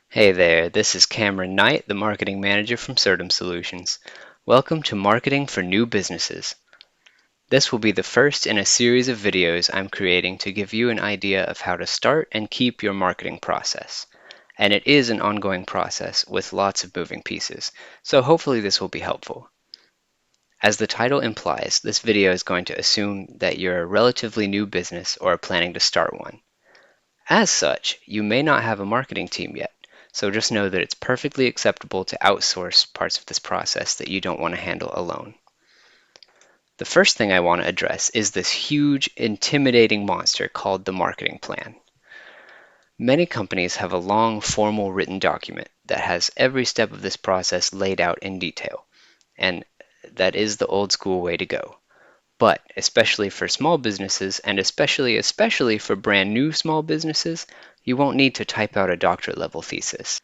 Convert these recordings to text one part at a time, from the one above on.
Hey there, this is Cameron Knight, the Marketing Manager from Certum Solutions. Welcome to Marketing for New Businesses. This will be the first in a series of videos I'm creating to give you an idea of how to start and keep your marketing process. And it is an ongoing process with lots of moving pieces, so hopefully this will be helpful. As the title implies, this video is going to assume that you're a relatively new business or are planning to start one. As such, you may not have a marketing team yet, so just know that it's perfectly acceptable to outsource parts of this process that you don't want to handle alone. The first thing I want to address is this huge, intimidating monster called the marketing plan. Many companies have a long, formal written document that has every step of this process laid out in detail, and that is the old school way to go. But especially for small businesses and especially for brand new small businesses, you won't need to type out a doctorate level thesis.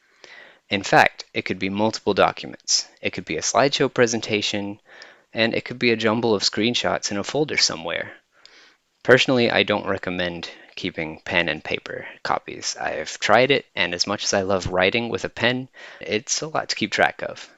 In fact, it could be multiple documents. It could be a slideshow presentation, and it could be a jumble of screenshots in a folder somewhere. Personally, I don't recommend keeping pen and paper copies. I've tried it, and as much as I love writing with a pen, it's a lot to keep track of.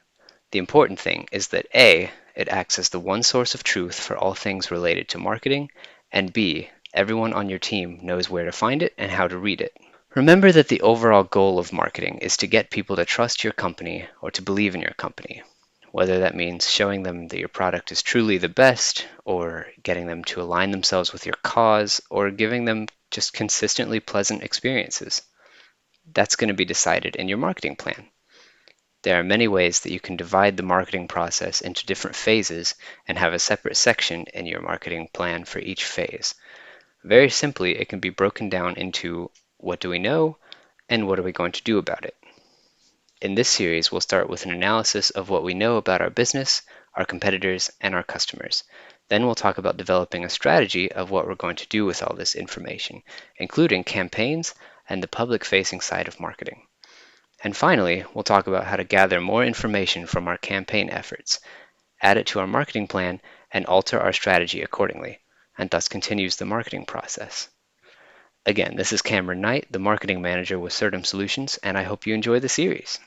The important thing is that A, it acts as the one source of truth for all things related to marketing, and B, everyone on your team knows where to find it and how to read it. Remember that the overall goal of marketing is to get people to trust your company or to believe in your company, whether that means showing them that your product is truly the best, or getting them to align themselves with your cause, or giving them just consistently pleasant experiences. That's going to be decided in your marketing plan. There are many ways that you can divide the marketing process into different phases and have a separate section in your marketing plan for each phase. Very simply, it can be broken down into what do we know and what are we going to do about it. In this series, we'll start with an analysis of what we know about our business, our competitors, and our customers. Then we'll talk about developing a strategy of what we're going to do with all this information, including campaigns and the public-facing side of marketing. And finally, we'll talk about how to gather more information from our campaign efforts, add it to our marketing plan, and alter our strategy accordingly, and thus continues the marketing process. Again, this is Cameron Knight, the Marketing Manager with Certum Solutions, and I hope you enjoy the series.